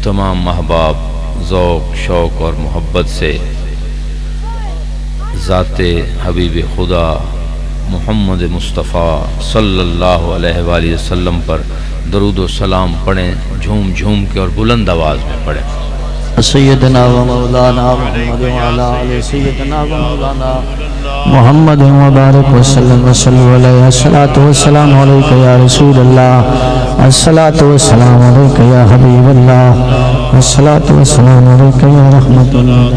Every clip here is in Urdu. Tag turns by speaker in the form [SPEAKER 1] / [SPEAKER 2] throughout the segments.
[SPEAKER 1] تمام احباب ذوق شوق اور محبت سے ذات حبیب خدا محمد مصطفیٰ صلی اللہ علیہ وآلہ وسلم پر درود و سلام پڑھیں، جھوم جھوم کے اور بلند آواز میں پڑھیں۔
[SPEAKER 2] سیدنا و مولانا محمد وعلی آل سیدنا و مولانا محمد مبارک وسلم وصلو علیہ الصلاۃ والسلام علیک یا رسول اللہ، الصلاۃ والسلام علیک یا حبیب اللہ، الصلاۃ والسلام علیک یا رحمت اللہ۔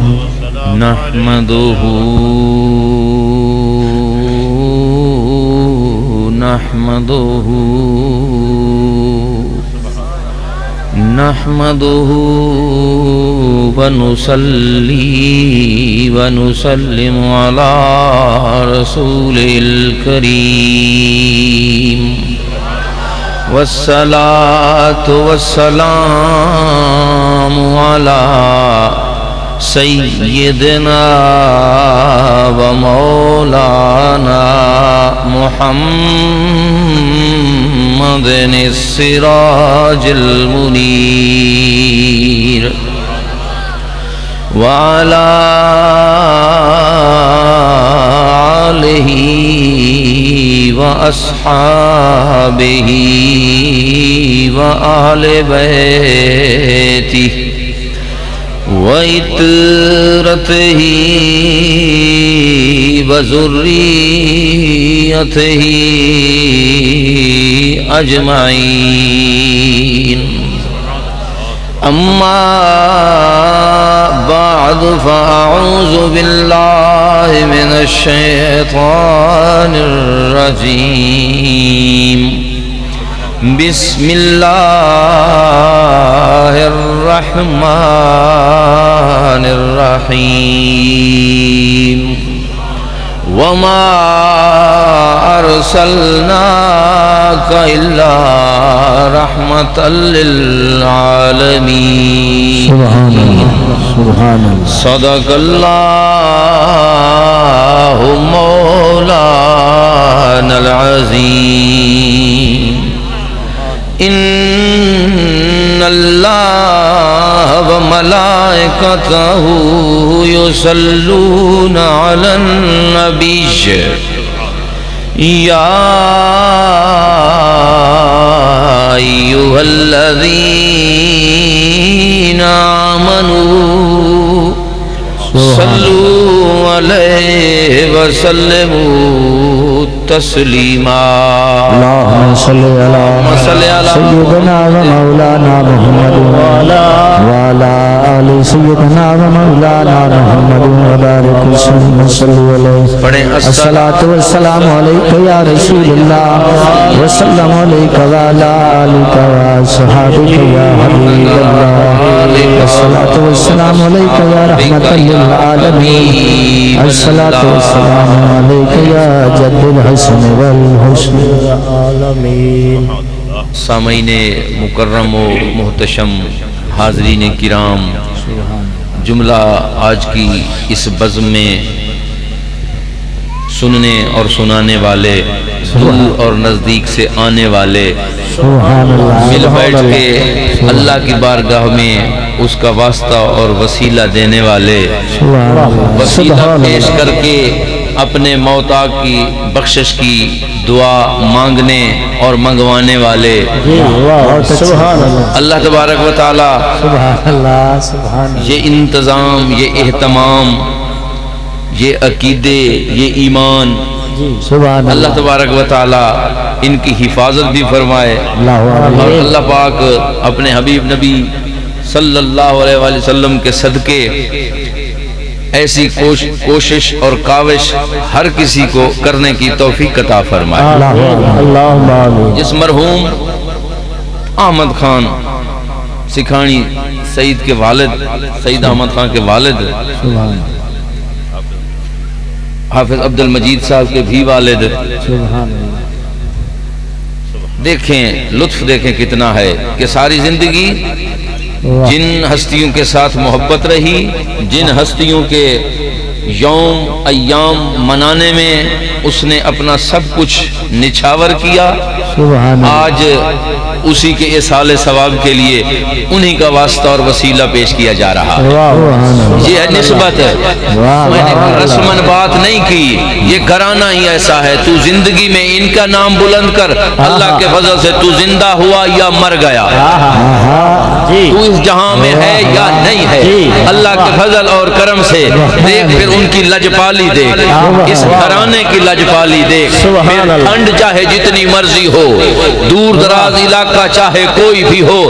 [SPEAKER 1] نحمدہ نحمدہ ونصلی ونسلم علی رسول الکریم، والصلاة والسلام علی سیدنا و مولانا محمد السراج المنیر، وعلى آلہ وأصحابہ وآل بیتہ وعطرتہ وذریتہ اجمعین، اما بعد فاعوذ باللہ من الشیطان الرجیم، بسم اللہ الرحمن الرحیم، وما ارسلناک الا رحمۃ للعالمین،
[SPEAKER 2] سبحان اللہ،
[SPEAKER 1] صدق اللہ مولانا العظیم۔ ان اللہ وملائکتہ یصلون علی النبی، یا ایھا الذین آمنوا صلوا علیہ وسلموا تسلیما،
[SPEAKER 2] اللہم صلی علی سیدنا و مولانا محمد وعلی آل سیدنا و مولانا محمد وبارک وسلم صلی علیہ، الصلاۃ والسلام علیک یا رسول اللہ، وسلم علیک وعلی آلک واصحابک یا حبیب اللہ، الصلاۃ والسلام علیک یا رحمۃ للعالمین، الصلاۃ والسلام علیک یا جد الحسن والحسن العالمین۔
[SPEAKER 1] سامعین مکرم و محتشم، حاضرین کرام، جملہ آج کی اس بزم میں سننے اور سنانے والے، دور اور نزدیک سے آنے والے، مل بیٹھ کے اللہ کی بارگاہ میں اس کا واسطہ اور وسیلہ دینے والے، وسیلہ پیش کر کے اپنے موتا کی بخشش کی دعا مانگنے اور منگوانے والے اللہ تبارک و تعالی، یہ انتظام، یہ اہتمام، یہ عقیدے، یہ ایمان، اللہ تبارک و تعالی ان کی حفاظت بھی فرمائے، اور اللہ پاک اپنے حبیب نبی صلی اللہ علیہ وآلہ وسلم کے صدقے ایسی کوشش اور کاوش ہر کسی کو کرنے کی توفیق عطا فرمائے۔ جس مرحوم احمد خان سکھانی سعید کے والد، سعید احمد خان کے والد، حافظ عبد المجید صاحب کے بھی والد، دیکھیں لطف دیکھیں کتنا ہے کہ ساری زندگی جن ہستیوں کے ساتھ محبت رہی، جن ہستیوں کے یوم ایام منانے میں اس نے اپنا سب کچھ نچھاور کیا، آج اسی کے اصال ثواب کے لیے انہی کا واسطہ اور وسیلہ پیش کیا جا رہا ہے۔ یہ ہے نسبت، میں نے رسمن بات نہیں کی، یہ گھرانہ ہی ایسا ہے۔ تو زندگی میں ان کا نام بلند کر، اللہ کے فضل سے تو زندہ ہوا یا مر گیا، تو اس جہاں میں ہے یا نہیں ہے، اللہ کے فضل اور کرم سے دیکھ، پھر ان کی لجپالی دیکھ، اس گھرانے کی لجپالی دیکھ، پھر ٹھنڈ چاہے جتنی مرضی ہو، دور دراز علاقہ چاہے کوئی بھی ہو،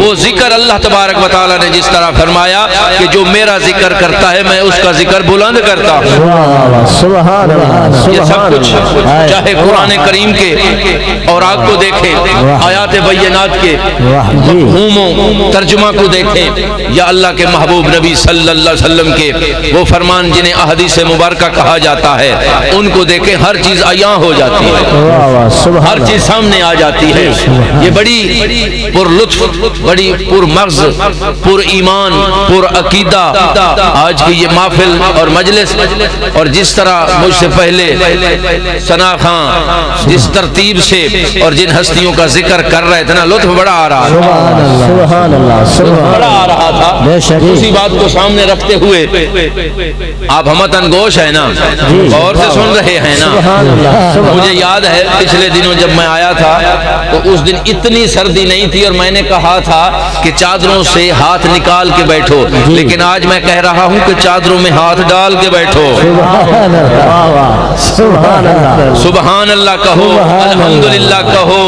[SPEAKER 1] وہ ذکر اللہ تبارک و تعالی نے جس طرح فرمایا کہ جو میرا ذکر کرتا ہے میں اس کا ذکر بلند کرتا ہوں۔ یہ سب کچھ چاہے قرآن کریم کے اور آپ کو دیکھیں، آیات بینات کے مفہوموں ترجمہ کو دیکھیں، یا اللہ کے محبوب نبی صلی اللہ علیہ وسلم کے وہ فرمان جنہیں احادیث مبارکہ کہا جاتا ہے، ان کو دیکھیں، ہر چیز عیاں ہو جاتی ہے، ہر چیز سامنے آ جاتی ہے۔ یہ بڑی پر لطف، بڑی پر مغز، پر ایمان، پر عقیدہ آج کی یہ محفل اور مجلس، اور جس طرح مجھ سے پہلے ثنا خان جس ترتیب سے اور جن ہستیوں کا ذکر کر رہے تھے نا، لطف بڑا آ رہا تھا، بڑا آ رہا تھا۔ اسی بات کو سامنے رکھتے ہوئے آپ ہمتن گوش ہے نا، غور سے سن رہے ہیں نا۔ مجھے یاد ہے پچھلے دنوں جب میں آیا تھا تو اس دن اتنی سردی نہیں تھی، اور میں نے کہا تھا کہ چادروں سے ہاتھ نکال کے بیٹھو، لیکن آج میں کہہ رہا ہوں کہ چادروں میں ہاتھ ڈال کے بیٹھو۔ سبحان اللہ کہو، الحمدللہ کہو،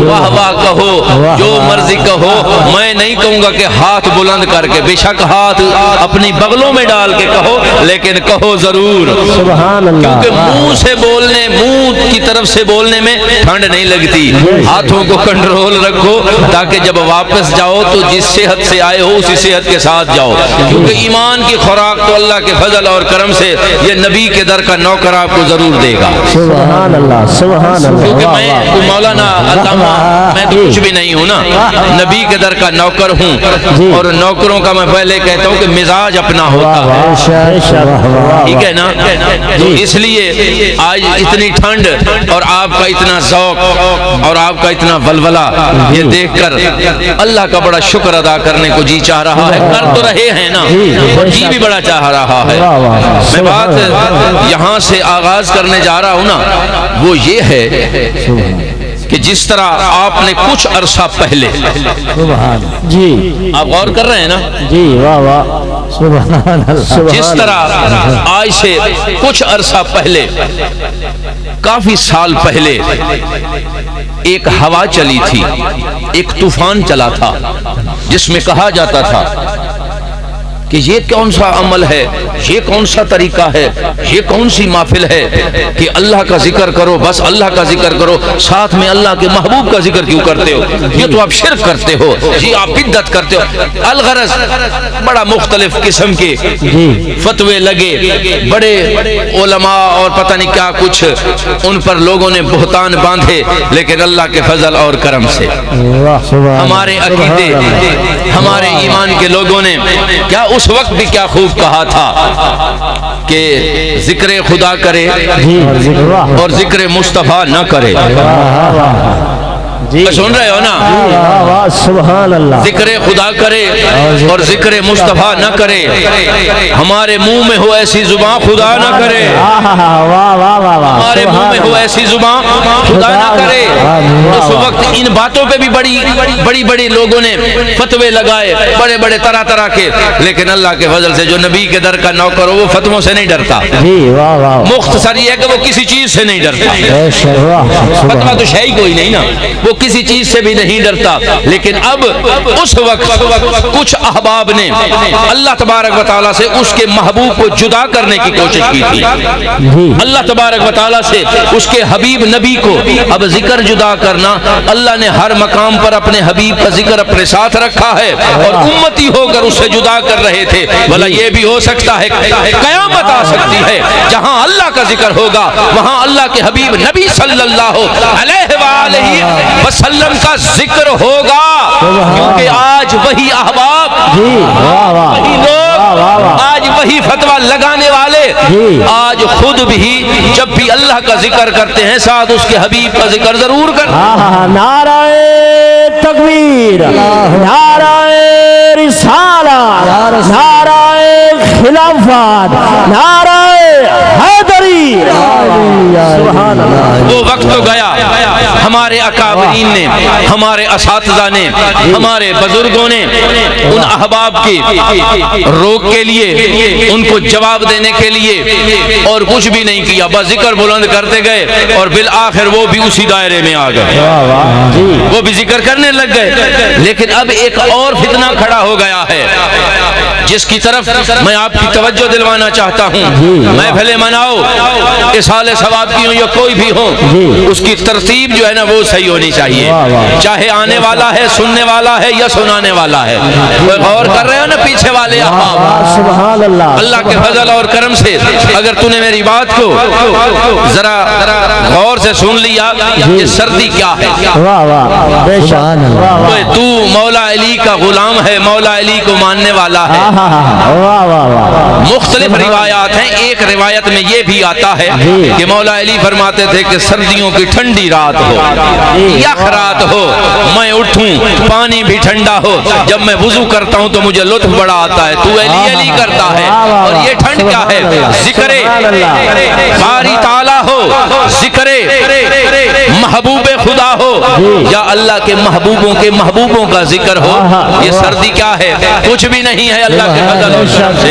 [SPEAKER 1] واہ واہ کہو، جو مرضی کہو، میں نہیں کہوں گا کہ ہاتھ بلند کر کے، بے شک ہاتھ اپنی بغلوں میں ڈال کے کہو، لیکن کہو ضرور، کیونکہ منہ سے بولنے، منہ کی طرف سے بولنے میں ٹھنڈ نہیں لگتی۔ ہاتھوں کو کنٹرول رکھو تاکہ جب واپس جاؤ تو جس صحت سے آئے ہو اسی صحت کے ساتھ جاؤ، کیونکہ ایمان کی خوراک تو اللہ کے فضل اور کرم سے یہ نبی کے در کا نوکر آپ کو ضرور دے گا۔
[SPEAKER 2] سبحان اللہ، سبحان اللہ،
[SPEAKER 1] کیونکہ میں مولانا علامہ میں تو کچھ بھی نہیں ہوں نا، نبی کے در کا نوکر ہوں، اور نوکروں کا میں پہلے کہتا ہوں کہ مزاج اپنا ہوتا ہے، ٹھیک ہے نا۔ تو اس لیے آج اتنی ٹھنڈ اور آپ کا اتنا ذوق اور آپ کا اتنا ولولہ، یہ دیکھ کر اللہ کا بڑا شکر ادا کرنے کو جی چاہ رہا ہے۔ کر تو رہے ہیں نا، جی بھی بڑا چاہ رہا ہے۔ میں بات یہاں سے آغاز کرنے جا رہا ہوں نا، وہ یہ ہے کہ جس طرح آپ نے کچھ عرصہ پہلے، جی آپ غور کر رہے ہیں نا،
[SPEAKER 2] جی واہ واہ، سبحان اللہ،
[SPEAKER 1] جس طرح آج سے کچھ عرصہ پہلے، کافی سال پہلے ایک ہوا چلی تھی، ایک طوفان چلا تھا، جس میں کہا جاتا تھا کہ یہ کون سا عمل ہے، یہ کون سا طریقہ ہے، یہ کون سی محفل ہے کہ اللہ کا ذکر کرو، بس اللہ کا ذکر کرو، ساتھ میں اللہ کے محبوب کا ذکر کیوں کرتے ہو؟ یہ تو آپ شرک کرتے ہو، یہ آپ بدعت کرتے ہو۔ الغرض بڑا مختلف قسم کے فتوے لگے، بڑے علماء اور پتہ نہیں کیا کچھ ان پر لوگوں نے بہتان باندھے، لیکن اللہ کے فضل اور کرم سے ہمارے عقیدے، ہمارے ایمان کے لوگوں نے کیا اس وقت بھی کیا خوب کہا تھا کہ ذکر خدا کرے اور ذکر مصطفیٰ نہ کرے۔ سن رہے ہو نا،
[SPEAKER 2] سبحان اللہ،
[SPEAKER 1] ذکر خدا کرے اور ذکر مصطفیٰ نہ کرے، ہمارے منہ میں ہو ایسی زبان خدا نہ کرے، ہمارے منہ میں ہو ایسی زبان خدا نہ کرے۔ اس وقت ان باتوں پہ بھی بڑی بڑی لوگوں نے فتوے لگائے، بڑے بڑے طرح طرح کے، لیکن اللہ کے فضل سے جو نبی کے در کا نوکر ہو وہ فتووں سے نہیں ڈرتا۔ مختصر یہ ہے کہ وہ کسی چیز سے نہیں ڈرتا، فتوہ تو شے ہی کوئی نہیں نا، وہ کسی چیز سے بھی نہیں ڈرتا۔ لیکن اب اس وقت کچھ احباب نے اللہ تبارک و تعالیٰ سے اس کے محبوب کو جدا کرنے کی کوشش کی تھی، اللہ تبارک و تعالیٰ سے اس کے حبیب نبی کو اب ذکر جدا کرنا۔ اللہ نے ہر مقام پر اپنے حبیب کا ذکر اپنے ساتھ رکھا ہے، اور امتی ہو کر اس سے جدا کر رہے تھے۔ بھلا یہ بھی ہو سکتا ہے، قیامت آ سکتی ہے جہاں اللہ کا ذکر ہوگا، وہاں اللہ کے حبیب نبی صلی اللہ علیہ وآلہ علیہ وسلم کا ذکر ہوگا، کیونکہ آج وہی احباب، وہی لوگ، آج وہی فتویٰ لگانے والے آج خود بھی جب بھی اللہ کا ذکر کرتے ہیں ساتھ اس کے حبیب کا ذکر ضرور کرتے ہیں۔
[SPEAKER 2] نعرہ تکبیر، نعرہ رسالت، نعرہ خلافت، نعرہ حیدری۔ سبحان اللہ۔
[SPEAKER 1] وہ وقت تو گیا، ہمارے اکابرین نے، ہمارے اساتذہ نے، ہمارے بزرگوں نے ان احباب کے روک کے لیے، ان کو جواب دینے کے لیے اور کچھ بھی نہیں کیا، بس ذکر بلند کرتے گئے اور بالآخر وہ بھی اسی دائرے میں آ گئے، وہ بھی ذکر کرنے لگ گئے۔ لیکن اب ایک اور فتنہ کھڑا ہو گیا ہے جس کی طرف میں آپ کی توجہ دلوانا چاہتا ہوں۔ محفل مناؤ، اصحال ثواب کی ہو یا کوئی بھی ہو، اس کی ترتیب جو ہے نا وہ صحیح ہونی چاہیے، چاہے آنے والا ہے، سننے والا ہے یا سنانے والا ہے۔ کوئی غور کر رہے ہو نا پیچھے والے احباب؟
[SPEAKER 2] سبحان اللہ۔
[SPEAKER 1] اللہ کے فضل اور کرم سے اگر تو نے میری بات کو ذرا غور سے سن لیا کہ سردی کیا ہے، تو مولا علی کا غلام ہے، مولا علی کو ماننے والا ہے۔ مختلف روایات ہیں، ایک روایت میں یہ بھی آتا ہے کہ مولا علی فرماتے تھے کہ سردیوں کی ٹھنڈی رات ہو، یخ رات ہو، میں اٹھوں پانی بھی ٹھنڈا ہو، جب میں وضو کرتا ہوں تو مجھے لطف بڑا آتا ہے، تو علی علی کرتا ہے، اور یہ ٹھنڈ کیا ہے؟ ذکر باری تعالیٰ ہو، ذکر محبوب خدا ہو یا اللہ کے محبوبوں کا ذکر ہو۔ یہ سردی کیا ہے؟ کچھ بھی نہیں ہے اللہ کے فضل اور کرم سے۔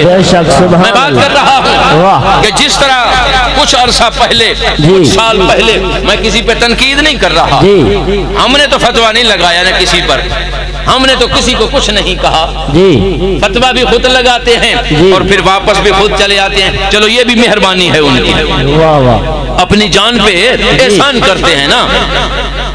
[SPEAKER 1] میں بات کر رہا ہوں کہ جس طرح کچھ عرصہ پہلے، کچھ سال پہلے، میں کسی پہ تنقید نہیں کر رہا، ہم نے تو فتویٰ نہیں لگایا نہ کسی پر، ہم نے تو کسی کو کچھ نہیں کہا، فتویٰ بھی خود لگاتے ہیں اور پھر واپس بھی خود چلے آتے ہیں، چلو یہ بھی مہربانی ہے ان کی، اپنی جان پہ احسان کرتے ہیں نا۔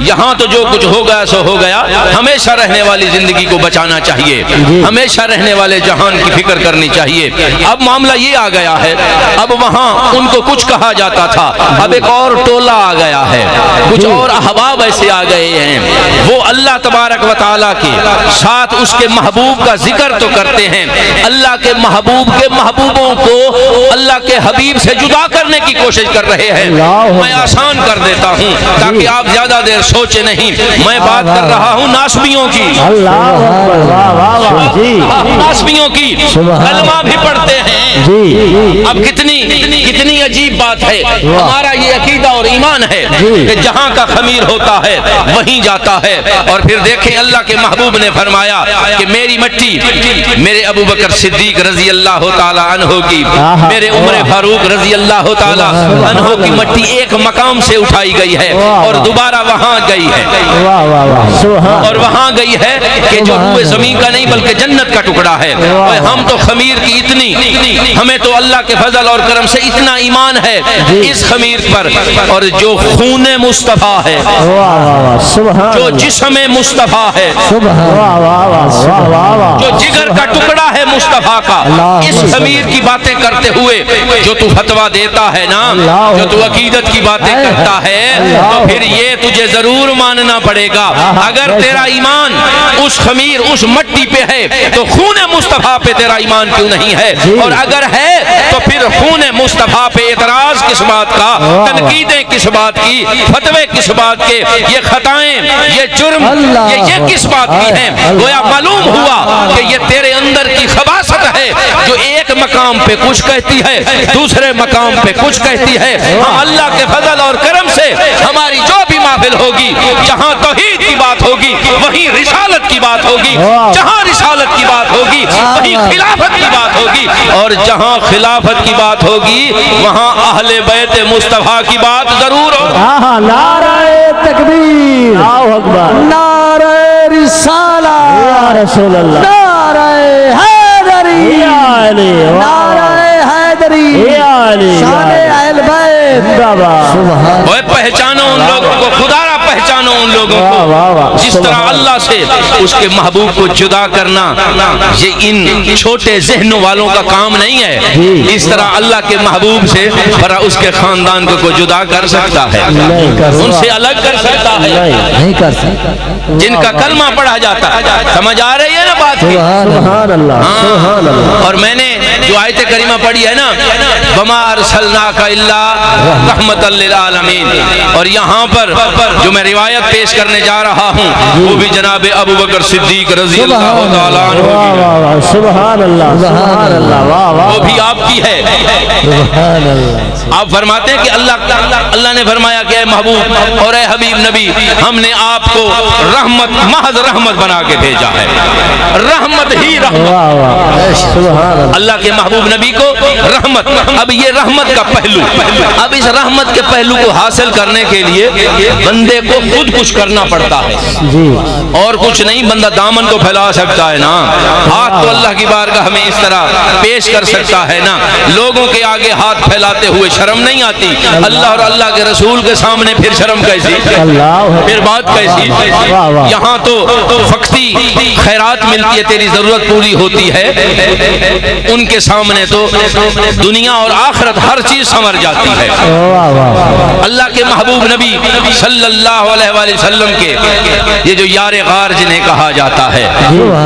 [SPEAKER 1] یہاں تو جو کچھ ہو گیا سو ہو گیا، ہمیشہ رہنے والی زندگی کو بچانا چاہیے، ہمیشہ رہنے والے جہان کی فکر کرنی چاہیے۔ اب معاملہ یہ آ گیا ہے، اب وہاں ان کو کچھ کہا جاتا تھا، اب ایک اور ٹولہ آ گیا ہے، کچھ اور احباب ایسے آ گئے ہیں، وہ اللہ تبارک و تعالیٰ کے ساتھ اس کے محبوب کا ذکر تو کرتے ہیں، اللہ کے محبوب کے محبوبوں کو اللہ کے حبیب سے جدا کرنے کی کوشش کر رہے ہیں۔ میں آسان کر دیتا ہوں تاکہ آپ زیادہ دیر سوچے نہیں، میں بات کر رہا ہوں ناسبیوں کی، ناسبیوں کی، کلمہ بھی پڑھتے ہیں۔ اب کتنی عجیب بات ہے، ہمارا یہ عقیدہ اور ایمان ہے کہ جہاں کا خمیر ہوتا ہے وہیں جاتا ہے، اور پھر دیکھیں اللہ کے محبوب نے فرمایا کہ میری مٹی، میرے ابو بکر صدیق رضی اللہ تعالی عنہ کی، میرے عمر فاروق رضی اللہ تعالی عنہ کی مٹی ایک مقام سے اٹھائی گئی ہے اور دوبارہ وہاں گئی ہے، اور وہاں گئی ہے کہ جو روئے زمین کا نہیں بلکہ جنت کا ٹکڑا ہے۔ ہم تو خمیر کی اتنی، ہمیں تو اللہ کے فضل اور کرم سے اتنا ایمان ہے اس خمیر پر، اور جو خون مصطفیٰ ہے، جو جسم مصطفیٰ ہے، جو جگر کا ٹکڑا ہے مصطفیٰ کا، اس خمیر کی باتیں کرتے ہوئے جو تو فتویٰ دیتا ہے نا، جو تو عقیدت کی باتیں کرتا ہے، تو پھر یہ تجھے ضرور ماننا پڑے گا، اگر تیرا ایمان اس خمیر، اس مٹی پہ ہے تو خون مصطفیٰ پہ تیرا ایمان کیوں نہیں ہے؟ اور اگر ہے تو پھر خون مصطفیٰ پہ اعتراض کس بات کا، تنقیدیں کس بات کی، فتوے کس بات کے، یہ خطائیں، یہ جرم، یہ کس بات کی ہیں؟ گویا معلوم ہوا کہ یہ تیرے اندر کی خباثت ہے جو ایک مقام پہ کچھ کہتی ہے، دوسرے مقام پہ کچھ کہتی ہے۔ ہم اللہ کے فضل اور کرم سے ہماری جو بھی محفل ہوگی، جہاں توحید کی بات ہوگی وہیں رسالت کی بات ہوگی، جہاں رسالت کی بات ہوگی وہیں خلافت کی بات ہوگی، اور جہاں خلافت کی بات ہوگی وہاں اہل بیت مصطفیٰ کی بات ضرور ہوگی۔
[SPEAKER 2] نعرہ تکبیر، نعرہ رسالت، یا رسول اللہ، نعرہ حیدری، نعرہ حیدری، شان اہل بیت۔
[SPEAKER 1] پہچانو ان لوگوں کو، خدا را پہچانو ان لوگوں لوگوں کو جس طرح اللہ سے اس کے محبوب کو جدا کرنا یہ ان چھوٹے ذہنوں والوں کا کام نہیں ہے، اس طرح اللہ کے محبوب سے بھلا اس کے خاندان کو جدا کر سکتا ہے، ان سے الگ کر سکتا ہے،
[SPEAKER 2] نہیں کر سکتا،
[SPEAKER 1] جن کا کلمہ پڑھا جاتا ہے۔ سمجھ آ رہی ہے نا بات کی؟
[SPEAKER 2] سبحان اللہ سبحان اللہ۔
[SPEAKER 1] اور میں نے جو آیت کریمہ پڑھی ہے نا وما ارسلناک الا رحمۃ للعالمین، اور یہاں پر جو میں روایت پیش کرنے جا رہا ہوں وہ بھی جناب ابو بکر صدیق رضی اللہ تعالیٰ عنہ
[SPEAKER 2] سبحان اللہ سبحان اللہ،
[SPEAKER 1] وہ بھی آپ کی ہے۔
[SPEAKER 2] سبحان اللہ۔
[SPEAKER 1] آپ فرماتے ہیں کہ اللہ نے فرمایا کہ اے محبوب اور اے حبیب نبی، ہم نے آپ کو رحمت محض رحمت بنا کے بھیجا ہے، رحمت ہی رحمت، اللہ کے محبوب نبی کو رحمت۔ اب یہ رحمت کا پہلو، اب اس رحمت کے پہلو کو حاصل کرنے کے لیے بندے کو خود کچھ کرنا پڑتا ہے، اور کچھ نہیں، بندہ دامن کو پھیلا سکتا ہے نا، ہاتھ تو اللہ کی بارگاہ میں اس طرح پیش کر سکتا ہے نا، لوگوں کے آگے ہاتھ پھیلاتے ہوئے شرم نہیں آتی، اللہ اور اللہ کے رسول کے سامنے پھر شرم کیسی، پھر بات کیسی؟ یہاں تو فقطی خیرات ملتی ہے، تیری ضرورت پوری ہوتی ہے، ان کے سامنے تو دنیا اور آخرت ہر چیز سنور جاتی ہے۔ اللہ کے محبوب نبی صلی اللہ علیہ وآلہ وسلم کے یہ جو یار غار جنہیں کہا جاتا ہے،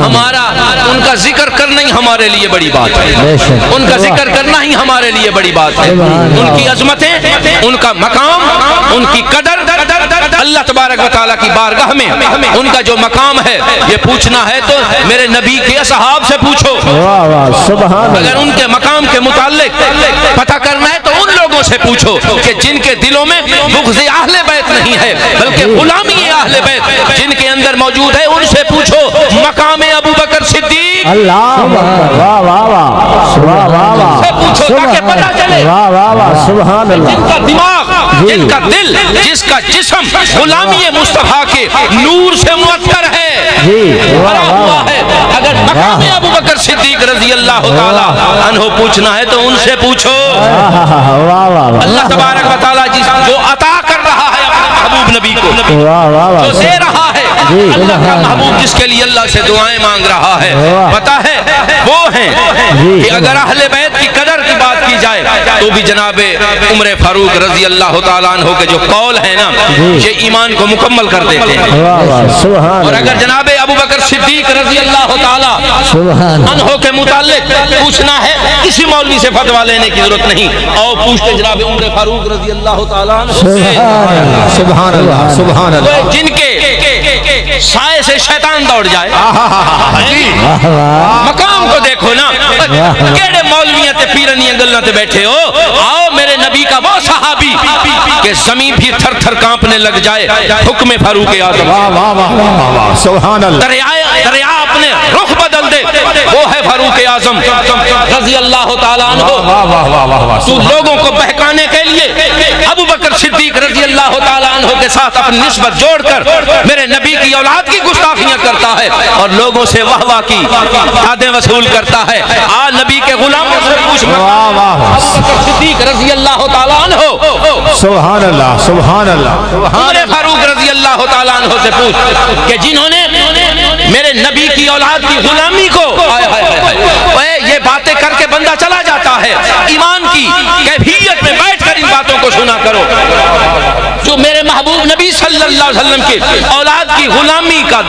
[SPEAKER 1] ہمارا ان کا ذکر کرنا ہی ہمارے لیے بڑی بات ہے، ان کا ذکر کرنا ہی ہمارے لیے بڑی بات ہے، ان کی عظمتیں، ان کا مقام، ان کی قدر اللہ تبارک و تعالیٰ کی بارگاہ میں ان کا جو مقام ہے یہ پوچھنا ہے تو میرے نبی کے اصحاب سے پوچھو، اگر ان کے مقام کے متعلق پتہ کرنا ہے تو ان لوگوں سے پوچھو کہ جن کے دلوں میں بغض اہل بیت نہیں ہے بلکہ غلامی اہل بیت جن کے اندر موجود ہے، ان سے پوچھو مقام ابو بکر صدیق سے پوچھو تاکہ پتہ چلے جن کا دماغ، جن کا دل، جس کا جسم غلامی مصطفیٰ کے نور سے معطر ہے، بھرا ہوا ہے، اگر مقام ابو بکر صدیق رضی اللہ تعالیٰ عنہ پوچھنا ہے تو ان سے پوچھو۔ اللہ تبارک و تعالیٰ جو عطا کر رہا ہے اپنے محبوب نبی کو، جو دے رہا ہے، اللہ کا محبوب جس کے لیے اللہ سے دعائیں مانگ رہا ہے، پتہ ہے وہ ہیں کہ اگر اہل بیت کی قدر کی بات کی جائے تو بھی جناب عمر فاروق رضی اللہ تعالیٰ عنہ کے جو قول ہیں نا یہ ایمان کو مکمل کر دیتے ہیں، اور اگر جناب ابو بکر صدیق رضی اللہ تعالیٰ عنہ کے متعلق پوچھنا ہے کسی مولوی سے فتویٰ لینے کی ضرورت نہیں، اور پوچھتے جناب عمر فاروق رضی اللہ تعالیٰ عنہ سے،
[SPEAKER 2] سبحان اللہ سبحان اللہ،
[SPEAKER 1] جن کے سائے سے شیطان دوڑ جائے، مقام کو دیکھو نا، کیڑے مولویاں تے پیرنیاں گلنا تے بیٹھے ہو، آؤ میرے نبی کا وہ صحابی کہ زمین بھی تھر تھر کانپنے لگ جائے حکم فاروق اعظم،
[SPEAKER 2] سبحان اللہ،
[SPEAKER 1] دریا اپنے رخ بدل دے، وہ ہے فاروق اعظم رضی اللہ تعالیٰ عنہ۔ تو لوگوں کو بہکانے کے لیے ابو بکر صدیق رضی اللہ تعالیٰ عنہ کے ساتھ اپنی نسبت جوڑ کر میرے نبی کی اولاد کی گستاخیاں کرتا ہے اور لوگوں سے واہ واہ کی دادیں وصول کرتا ہے۔ آ نبی کے غلاموں سے پوچھ ابو بکر صدیق رضی اللہ تعالیٰ عنہ،
[SPEAKER 2] سبحان اللہ سبحان اللہ،
[SPEAKER 1] عمر فاروق رضی اللہ تعالیٰ عنہ سے پوچھ کہ جنہوں نے میرے نبی کی اولاد کی غلامی کو، یہ باتیں کر کے بندہ چلا جاتا ہے، ایمان کی کیفیت میں بیٹھ کر ان باتوں کو سنا کرو، جو میرے محبوب نبی صلی اللہ علیہ وسلم کی اولاد کی غلامی کا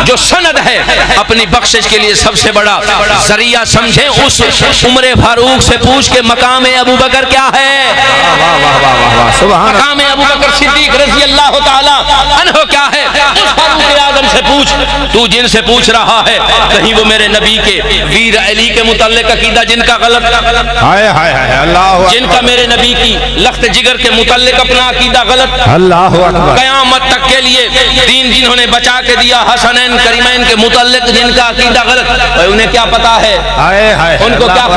[SPEAKER 1] جو سند ہے اپنی بخشش کے لیے سب سے بڑا ذریعہ سمجھیں، اس عمر فاروق سے پوچھ کے مقام ابو بکر کیا ہے، مقام ابو بکر صدیق رضی اللہ تعالیٰ عنہ کیا ہے، اس فاروق اعظم سے پوچھ، تو جن سے پوچھ رہا ہے کہیں وہ میرے نبی کے ویر علی کے متعلق عقیدہ جن کا غلط، جن کا میرے نبی کی لخت جگر کے متعلق اپنا عقیدہ غلط، قیامت تک کے لیے دین جنہوں نے بچا کے دیا حسنین کریمین کے متعلق جن کا عقیدہ غلط، انہیں کیا پتا ہے، ان کو کیا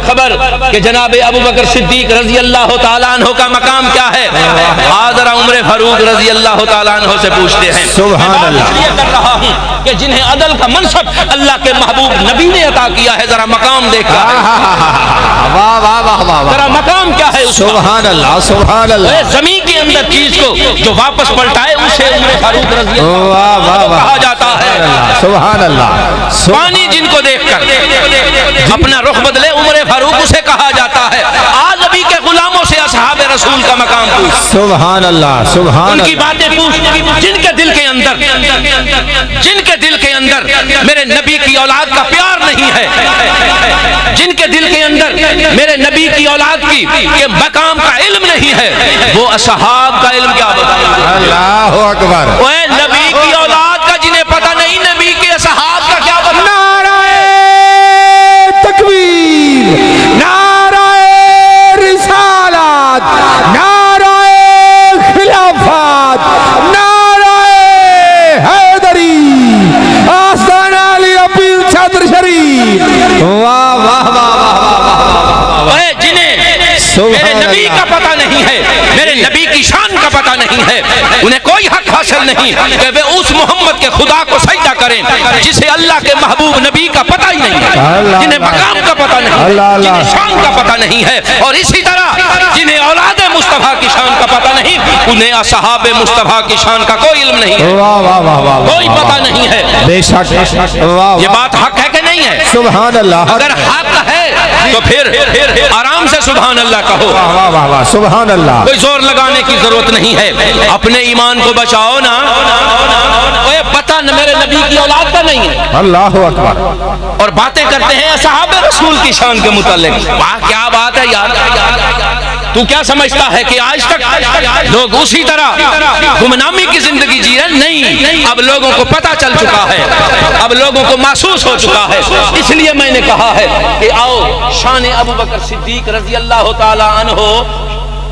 [SPEAKER 1] خبر کہ جناب ابو بکر صدیق رضی اللہ تعالیٰ عنہ کا مقام کیا ہے۔ حاضر عمر فاروق رضی اللہ تعالیٰ عنہ سے پوچھتے ہیں، سبحان اللہ، ہوں کہ جنہیں عدل کا منصب اللہ کے محبوب نبی نے عطا کیا ہے. ذرا مقام دیکھا ہے,
[SPEAKER 2] واہ واہ واہ واہ,
[SPEAKER 1] ذرا مقام کیا ہے اس کا.
[SPEAKER 2] سبحان اللہ سبحان اللہ.
[SPEAKER 1] زمین کے اندر چیز کو جو واپس پلٹائے اسے عمر فاروق رضی اللہ عنہ کہا جاتا ہے.
[SPEAKER 2] سبحان اللہ.
[SPEAKER 1] پانی جن کو دیکھ کر اپنا رخ بدلے عمر فاروق اسے کہا جاتا ہے. آج ابھی کے غلاموں سے اصحاب رسول کا مقام پوچھ,
[SPEAKER 2] سبحان اللہ سبحان
[SPEAKER 1] ان کی باتیں پوچھ, جن کے دل کے اندر میرے نبی کی اولاد کا پیار نہیں ہے, جن کے دل کے اندر میرے نبی کی اولاد کی کہ مقام کا علم نہیں ہے, وہ اصحاب کا علم کیا بتائیں.
[SPEAKER 2] اللہ اکبر.
[SPEAKER 1] وہ نبی کی اولاد کا جنہیں پتہ نہیں نبی کے اصحاب کا کیا بتائیں.
[SPEAKER 2] تکبیر, نعرہ رسالت, نعرہ خلافت, نعرہ حیدری, آستانہ علی پیر چادر شریف. واہ واہ واہ.
[SPEAKER 1] جنہیں میرے نبی کا پتہ نہیں ہے, میرے نبی کی شان کا پتہ نہیں ہے, انہیں کوئی حق حاصل نہیں کہ وہ اس محمد کے خدا کو سجدہ کریں جسے اللہ کے محبوب نبی کا پتہ ہی نہیں ہے, جنہیں مقام کا پتہ نہیں, جنہیں شان کا پتہ نہیں ہے. اور اسی طرح جنہیں اولاد مصطفیٰ کی شان کا پتہ نہیں, انہیں اصحاب مصطفیٰ کی شان کا کوئی علم نہیں ہے, کوئی پتہ نہیں ہے.
[SPEAKER 2] بے شک.
[SPEAKER 1] یہ بات حق ہے کہ نہیں ہے؟
[SPEAKER 2] سبحان اللہ.
[SPEAKER 1] اگر حق ہے تو پھر آرام سے سبحان اللہ کہو.
[SPEAKER 2] سبحان اللہ.
[SPEAKER 1] کوئی زور لگانے کی ضرورت نہیں ہے, اپنے ایمان کو بچاؤ نا. پتہ میرے نبی کی اولاد کا نہیں ہے,
[SPEAKER 2] اللہ اکبر,
[SPEAKER 1] اور باتیں کرتے ہیں اصحاب رسول کی شان کے متعلق. واہ کیا بات ہے یار. تو کیا سمجھتا ہے کہ آج تک لوگ اسی طرح گمنامی کی زندگی جی رہے؟ نہیں, اب لوگوں کو پتہ چل چکا ہے, اب لوگوں کو محسوس ہو چکا ہے. اس لیے میں نے کہا ہے کہ آؤ شان ابو بکر صدیق رضی اللہ تعالی عنہ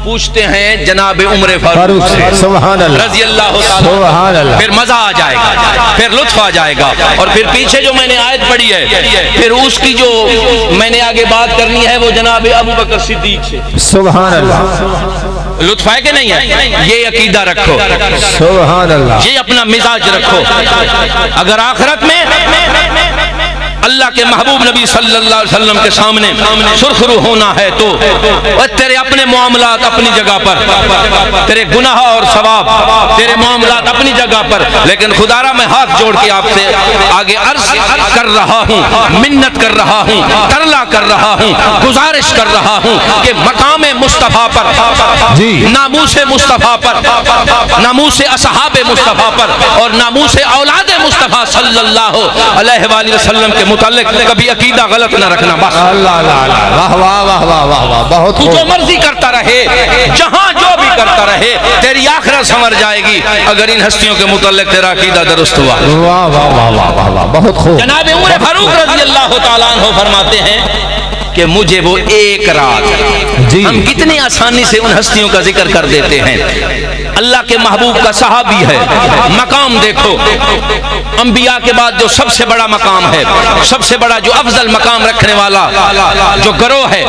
[SPEAKER 1] پوچھتے ہیں جناب عمر فاروق سے.
[SPEAKER 2] سبحان اللہ
[SPEAKER 1] رضی اللہ تعالی.
[SPEAKER 2] سبحان اللہ.
[SPEAKER 1] پھر مزہ آ جائے گا, پھر لطف آ جائے گا. اور پھر پیچھے جو میں نے آیت پڑھی ہے, پھر اس کی جو میں نے آگے بات کرنی ہے وہ جناب ابو بکر صدیق سے.
[SPEAKER 2] سبحان اللہ.
[SPEAKER 1] لطف ہے کہ نہیں ہے؟ یہ عقیدہ رکھو,
[SPEAKER 2] سبحان اللہ.
[SPEAKER 1] یہ اپنا مزاج رکھو. اگر آخرت میں اللہ کے محبوب نبی صلی اللہ علیہ وسلم کے سامنے سرخرو ہونا ہے تو تیرے اپنے معاملات اپنی جگہ پر, تیرے گناہ اور ثواب تیرے معاملات اپنی جگہ پر, لیکن خدا را میں ہاتھ جوڑ کے آپ سے آگے عرض کر رہا ہوں, منت کر رہا ہوں, ترلا کر رہا ہوں, گزارش کر رہا ہوں کہ مقام مصطفیٰ پر, ناموس مصطفیٰ پر, ناموس اصحاب مصطفیٰ پر اور ناموس اولاد مصطفیٰ صلی اللہ علیہ وآلہ وسلم کے متعلق کبھی عقیدہ غلط نہ رکھنا. بس
[SPEAKER 2] اللہ واہ واہ واہ واہ واہ, بہت
[SPEAKER 1] تو جو مرضی کرتا رہے, جہاں جو بھی کرتا رہے, تیری آخرت سنور جائے گی اگر ان ہستیوں کے متعلق تیرا عقیدہ درست ہوا.
[SPEAKER 2] واہ واہ واہ واہ واہ, بہت خوب.
[SPEAKER 1] جناب عمر فاروق رضی اللہ تعالیٰ عنہ فرماتے ہیں کہ مجھے وہ ایک رات, ہم کتنی آسانی سے ان ہستیوں کا ذکر کر دیتے ہیں. اللہ کے محبوب کا صحابی ہے, مقام دیکھو, انبیاء کے بعد جو سب سے بڑا مقام ہے, سب سے بڑا جو افضل مقام رکھنے والا جو گروہ ہے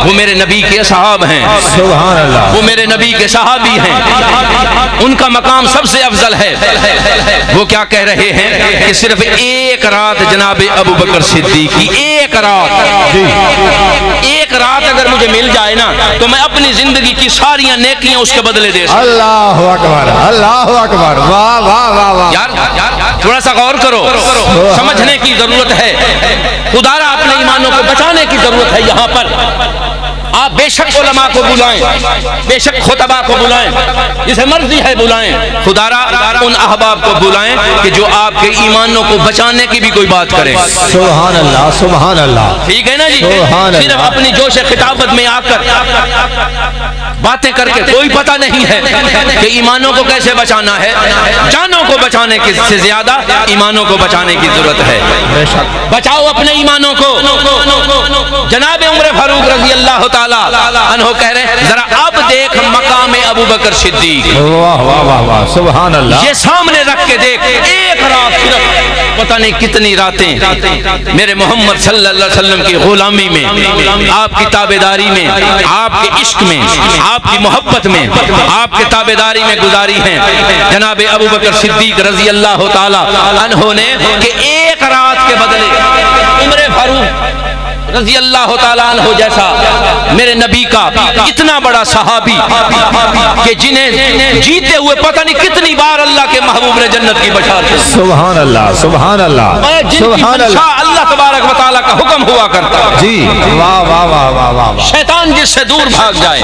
[SPEAKER 1] وہ میرے نبی کے صحاب ہیں.
[SPEAKER 2] سبحان اللہ.
[SPEAKER 1] وہ میرے نبی کے صحابی ہیں, ان کا مقام سب سے افضل ہے. وہ کیا کہہ رہے ہیں کہ صرف ایک رات جناب ابو بکر صدیق کی, ایک رات اگر مجھے مل جائے نا تو میں اپنی زندگی کی ساریاں نیکیاں اس کے بدلے دے سکتا.
[SPEAKER 2] اللہ اکبر, اللہ اکبر, واہ واہ واہ واہ.
[SPEAKER 1] یار تھوڑا سا غور کرو, سمجھنے کی ضرورت ہے. خدا را اپنے ایمانوں کو بچانے کی ضرورت ہے. یہاں پر آپ بے شک علماء کو بلائیں, بے شک خطبہ کو بلائیں, جسے مرضی ہے بلائیں, خدا را ان احباب کو بلائیں کہ جو آپ کے ایمانوں کو بچانے کی بھی کوئی بات کریں.
[SPEAKER 2] سبحان اللہ سبحان اللہ.
[SPEAKER 1] ٹھیک ہے نا جی. صرف اپنی جوش خطابت میں آ کر باتیں کر کے کوئی پتہ نہیں ہے کہ ایمانوں کو کیسے بچانا ہے. جانوں کو بچانے سے زیادہ ایمانوں کو بچانے کی ضرورت ہے. بچاؤ اپنے ایمانوں کو. جناب عمر فاروق رضی اللہ تعالی عنہ کہہ رہے ہیں ذرا اب دیکھ مقام ابو بکر صدیق.
[SPEAKER 2] واہ واہ واہ واہ, سبحان اللہ.
[SPEAKER 1] یہ سامنے رکھ کے دیکھ, ایک رات صرف پتہ نہیں کتنی راتیں میرے محمد صلی اللہ علیہ وسلم کی غلامی میں, آپ کی تابعداری میں, آپ کے عشق میں, آپ کی محبت میں، آپ کے تابعداری میں گزاری ہیں جناب ابو بکر صدیق رضی اللہ تعالی عنہ نے کہ ایک رات کے بدلے عمر فاروق رضی اللہ تعالیٰ عنہ جیسا میرے نبی کا اتنا بڑا صحابی کہ جنہیں جیتے ہوئے پتہ نہیں کتنی بار اللہ کے محبوب نے جنت کی بشارت دی۔
[SPEAKER 3] سبحان اللہ سبحان اللہ سبحان اللہ،
[SPEAKER 1] اللہ تبارک و تعالیٰ کا حکم ہوا کرتا
[SPEAKER 3] جی واہ واہ واہ واہ واہ،
[SPEAKER 1] شیطان جس سے دور بھاگ جائے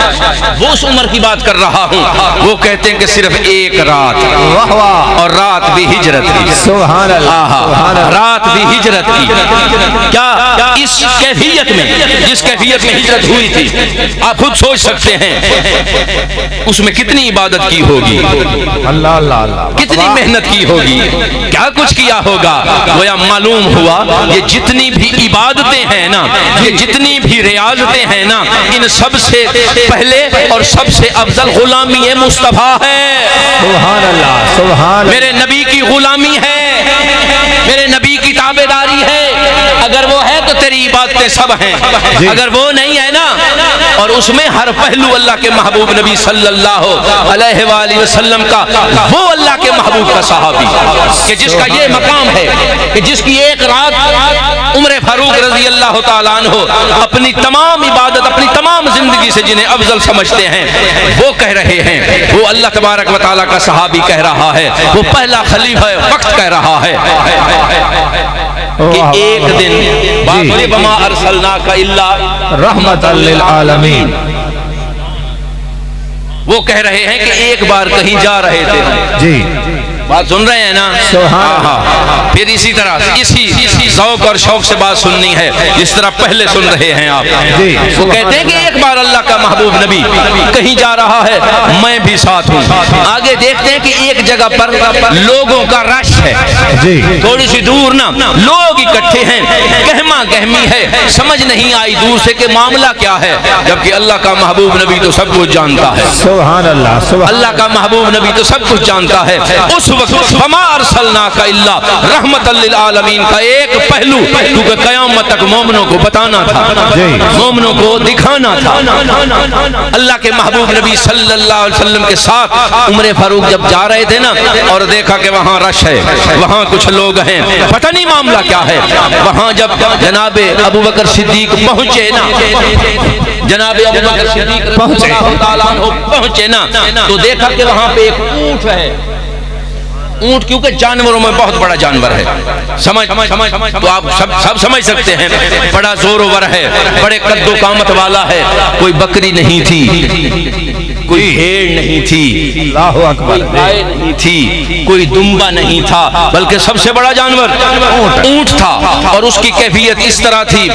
[SPEAKER 1] وہ اس عمر کی بات کر رہا ہوں، وہ کہتے ہیں کہ صرف ایک رات
[SPEAKER 3] واہ واہ،
[SPEAKER 1] اور رات بھی ہجرت کی،
[SPEAKER 3] سبحان اللہ سبحان اللہ،
[SPEAKER 1] رات بھی ہجرت کی۔ کیا اس کیفیت میں، جس کیفیت میں ہجرت ہوئی تھی، آپ خود سوچ سکتے ہیں اس میں کتنی عبادت کی ہوگی،
[SPEAKER 3] اللہ اللہ اللہ،
[SPEAKER 1] کتنی محنت کی ہوگی، کیا کچھ کیا ہوگا۔ گویا معلوم ہوا یہ جتنی بھی عبادتیں ہیں نا، یہ جتنی بھی ریاضتیں ہیں نا، ان سب سے پہلے اور سب سے افضل غلامی مصطفیٰ ہے۔
[SPEAKER 3] سبحان اللہ سبحان اللہ،
[SPEAKER 1] میرے نبی کی غلامی ہے، میرے نبی کی تابعداری ہے۔ اگر وہ ہے تو تیری عبادتیں سب ہیں، اگر وہ نہیں ہے نا، اور اس میں ہر پہلو اللہ کے محبوب نبی صلی اللہ علیہ وآلہ وسلم کا، وہ اللہ کے محبوب کا صحابی کہ جس کا یہ مقام ہے کہ جس کی ایک رات عمر فاروق رضی اللہ تعالیٰ عنہ اپنی تمام عبادت، اپنی تمام زندگی سے جنہیں افضل سمجھتے ہیں، وہ کہہ رہے ہیں، وہ اللہ تبارک و تعالیٰ کا صحابی کہہ رہا ہے، وہ پہلا خلیفہ وقت کہہ رہا ہے کہ ایک دن وَمَا أَرْسَلْنَاكَ إِلَّا
[SPEAKER 3] رحمت للعالمین،
[SPEAKER 1] وہ کہہ رہے ہیں کہ ایک بار کہیں جا رہے تھے،
[SPEAKER 3] جی
[SPEAKER 1] بات سن رہے ہیں نا،
[SPEAKER 3] سبحان،
[SPEAKER 1] پھر اسی طرح اسی ذوق اور شوق سے بات سننی ہے جس طرح پہلے سن رہے ہیں آپ۔
[SPEAKER 3] جی
[SPEAKER 1] وہ کہتے ہیں کہ ایک بار اللہ کا محبوب نبی کہیں جا رہا ہے، میں بھی ساتھ ہوں۔ آگے دیکھتے ہیں کہ ایک جگہ پر لوگوں کا رش ہے،
[SPEAKER 3] جی
[SPEAKER 1] تھوڑی سی دور نا لوگ اکٹھے ہیں، گہما گہمی ہے، سمجھ نہیں آئی دور سے کہ معاملہ کیا ہے، جبکہ اللہ کا محبوب نبی تو سب کچھ جانتا ہے۔
[SPEAKER 3] سبحان اللہ سبحان
[SPEAKER 1] اللہ کا محبوب نبی تو سب کچھ جانتا ہے۔ اس وقت وَمَا أَرْسَلْنَاكَ إِلَّا رَحْمَةً لِلْعَالَمِينَ کا ایک پہلو کیونکہ قیامت تک مومنوں کو بتانا تھا، مومنوں کو دکھانا تھا۔ اللہ کے محبوب نبی صلی اللہ علیہ وسلم کے ساتھ عمر فاروق جب جا رہے تھے نا، اور دیکھا کہ وہاں رش ہے، وہاں کچھ لوگ ہیں، پتہ نہیں معاملہ کیا ہے۔ وہاں جب جناب ابو بکر صدیق پہنچے نا، جناب ابو بکر صدیق پہنچے نا، تو دیکھا کہ وہاں پہ ایک اونٹ ہے۔ اونٹ کیونکہ جانوروں میں بہت بڑا جانور ہے، سمجھ تو آپ سب سمجھ سکتے ہیں، بڑا زورور ہے، بڑے قد و قامت والا ہے۔ کوئی بکری نہیں تھی، کوئی بھیڑ نہیں تھی،
[SPEAKER 3] اللہ اکبر،
[SPEAKER 1] کوئی گائے نہیں تھی، کوئی دمبا نہیں تھا، بلکہ سب سے بڑا جانور اونٹ تھا۔ اور اس کی کیفیت اس طرح تھی